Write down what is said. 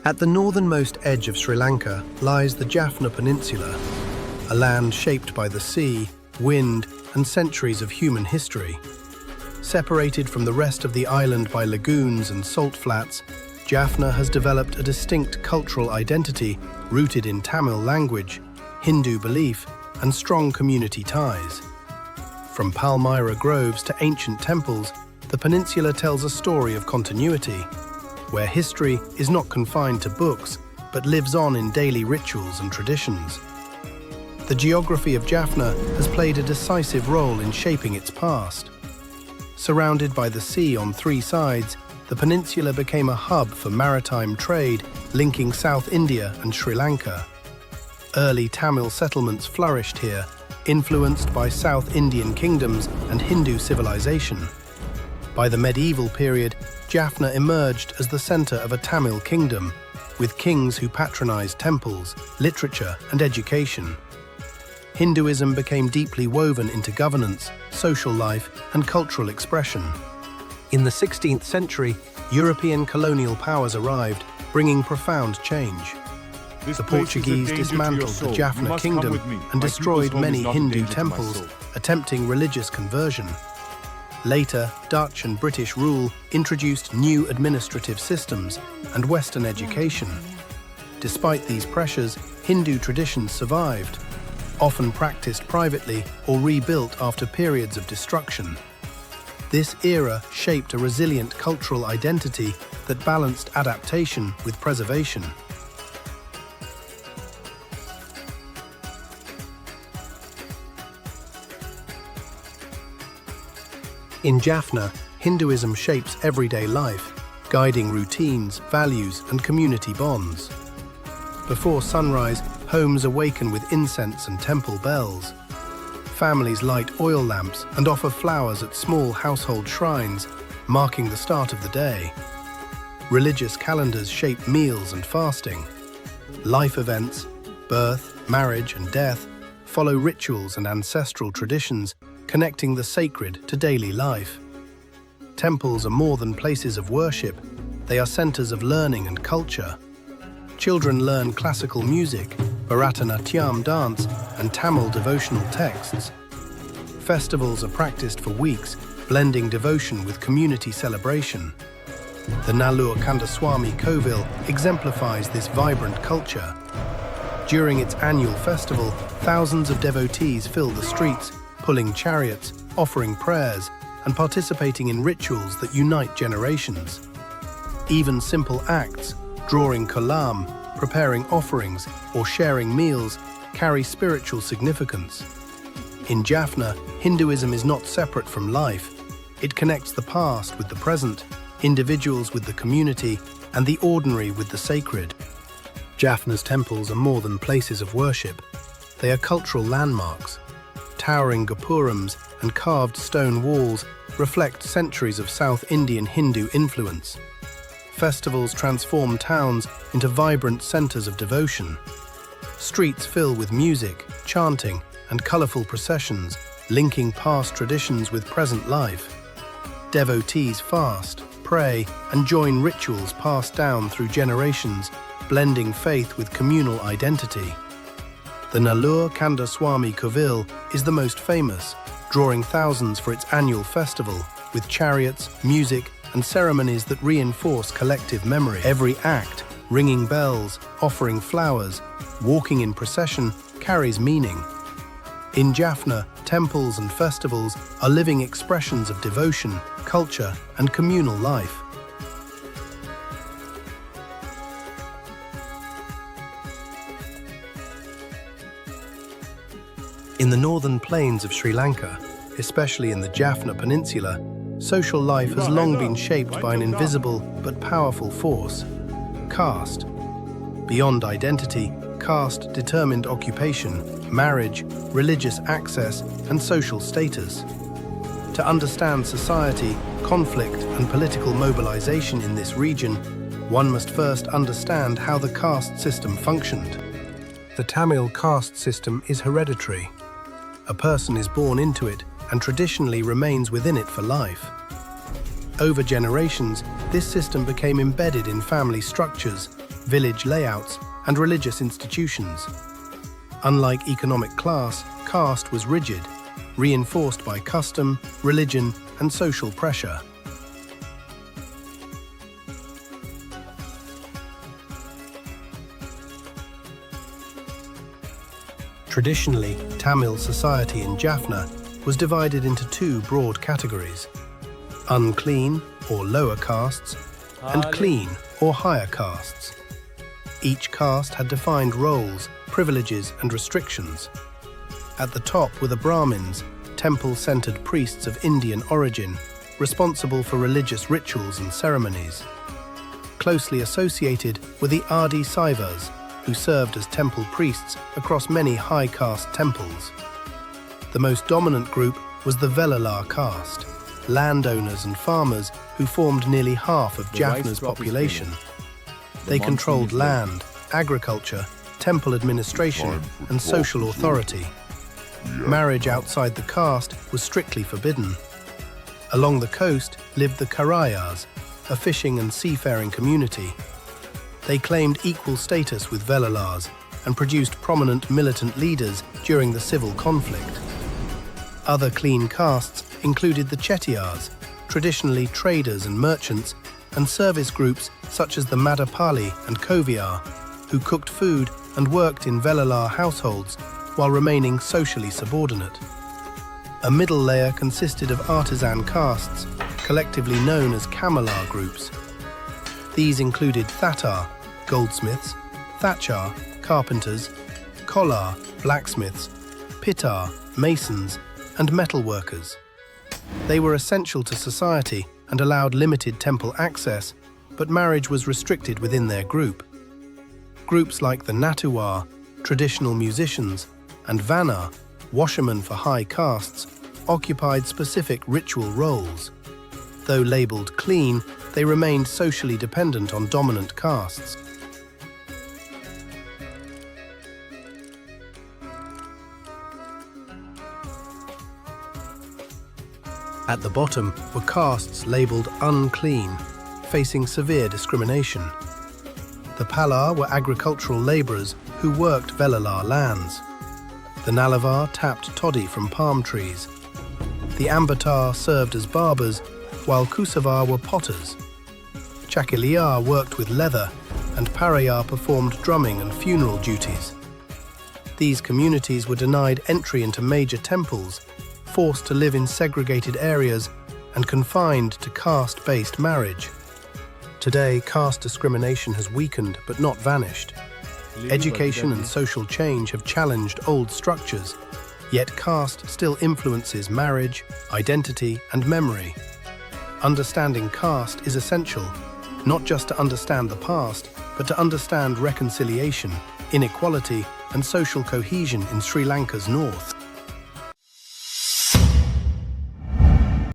At the northernmost edge of Sri Lanka lies the Jaffna Peninsula, a land shaped by the sea, wind, and centuries of human history. Separated from the rest of the island by lagoons and salt flats, Jaffna has developed a distinct cultural identity rooted in Tamil language, Hindu belief, and strong community ties. From palmyra groves to ancient temples, the peninsula tells a story of continuity, where history is not confined to books, but lives on in daily rituals and traditions. The geography of Jaffna has played a decisive role in shaping its past. Surrounded by the sea on three sides, the peninsula became a hub for maritime trade linking South India and Sri Lanka. Early Tamil settlements flourished here, influenced by South Indian kingdoms and Hindu civilization. By the medieval period, Jaffna emerged as the center of a Tamil kingdom, with kings who patronized temples, literature, and education. Hinduism became deeply woven into governance, social life, and cultural expression. In the 16th century, European colonial powers arrived, bringing profound change. The Portuguese dismantled the Jaffna kingdom and destroyed many Hindu temples, attempting religious conversion. Later, Dutch and British rule introduced new administrative systems and Western education. Despite these pressures, Hindu traditions survived, often practiced privately or rebuilt after periods of destruction. This era shaped a resilient cultural identity that balanced adaptation with preservation. In Jaffna, Hinduism shapes everyday life, guiding routines, values, and community bonds. Before sunrise, homes awaken with incense and temple bells. Families light oil lamps and offer flowers at small household shrines, marking the start of the day. Religious calendars shape meals and fasting. Life events, birth, marriage, and death, follow rituals and ancestral traditions, connecting the sacred to daily life. Temples are more than places of worship, they are centers of learning and culture. Children learn classical music, Bharatanatyam dance, and Tamil devotional texts. Festivals are practiced for weeks, blending devotion with community celebration. The Nallur Kandaswamy Kovil exemplifies this vibrant culture. During its annual festival, thousands of devotees fill the streets, pulling chariots, offering prayers, and participating in rituals that unite generations. Even simple acts, drawing kolam, preparing offerings, or sharing meals, carry spiritual significance. In Jaffna, Hinduism is not separate from life. It connects the past with the present, individuals with the community, and the ordinary with the sacred. Jaffna's temples are more than places of worship. They are cultural landmarks. Towering gopurams and carved stone walls reflect centuries of South Indian Hindu influence. Festivals transform towns into vibrant centers of devotion. Streets fill with music, chanting, and colorful processions, linking past traditions with present life. Devotees fast, pray, and join rituals passed down through generations, blending faith with communal identity. The Nallur Kandaswamy Kovil is the most famous, drawing thousands for its annual festival, with chariots, music, and ceremonies that reinforce collective memory. Every act, ringing bells, offering flowers, walking in procession, carries meaning. In Jaffna, temples and festivals are living expressions of devotion, culture, and communal life. In the northern plains of Sri Lanka, especially in the Jaffna Peninsula, social life has long been shaped by an invisible but powerful force: caste. Beyond identity, caste determined occupation, marriage, religious access, and social status. To understand society, conflict, and political mobilization in this region, one must first understand how the caste system functioned. The Tamil caste system is hereditary. A person is born into it and traditionally remains within it for life. Over generations, this system became embedded in family structures, village layouts, and religious institutions. Unlike economic class, caste was rigid, reinforced by custom, religion, and social pressure. Traditionally, Tamil society in Jaffna was divided into two broad categories: unclean or lower castes, and clean or higher castes. Each caste had defined roles, privileges, and restrictions. At the top were the Brahmins, temple-centered priests of Indian origin, responsible for religious rituals and ceremonies. Closely associated were the Adi Saivas, who served as temple priests across many high caste temples. The most dominant group was the Vellalar caste, landowners and farmers who formed nearly half of Jaffna's population. They controlled land, agriculture, temple administration, and social authority. Marriage outside the caste was strictly forbidden. Along the coast lived the Karayas, a fishing and seafaring community. They claimed equal status with Vellalars and produced prominent militant leaders during the civil conflict. Other clean castes included the Chettiars, traditionally traders and merchants, and service groups such as the Madapali and Koviar, who cooked food and worked in Vellalar households while remaining socially subordinate. A middle layer consisted of artisan castes, collectively known as Kamalar groups. These included Thatar, goldsmiths, Thachar, carpenters, Kolar, blacksmiths, Pitar, masons, and metalworkers. They were essential to society and allowed limited temple access, but marriage was restricted within their group. Groups like the Natuar, traditional musicians, and Vanar, washermen for high castes, occupied specific ritual roles. Though labelled clean, they remained socially dependent on dominant castes. At the bottom were castes labelled unclean, facing severe discrimination. The Palar were agricultural labourers who worked Vellalar lands. The Nalavar tapped toddy from palm trees. The Ambatar served as barbers, while Kusavar were potters. Chakiliar worked with leather, and Parayar performed drumming and funeral duties. These communities were denied entry into major temples, forced to live in segregated areas, and confined to caste-based marriage. Today, caste discrimination has weakened but not vanished. Education and social change have challenged old structures, yet caste still influences marriage, identity, and memory. Understanding caste is essential, not just to understand the past, but to understand reconciliation, inequality, and social cohesion in Sri Lanka's north.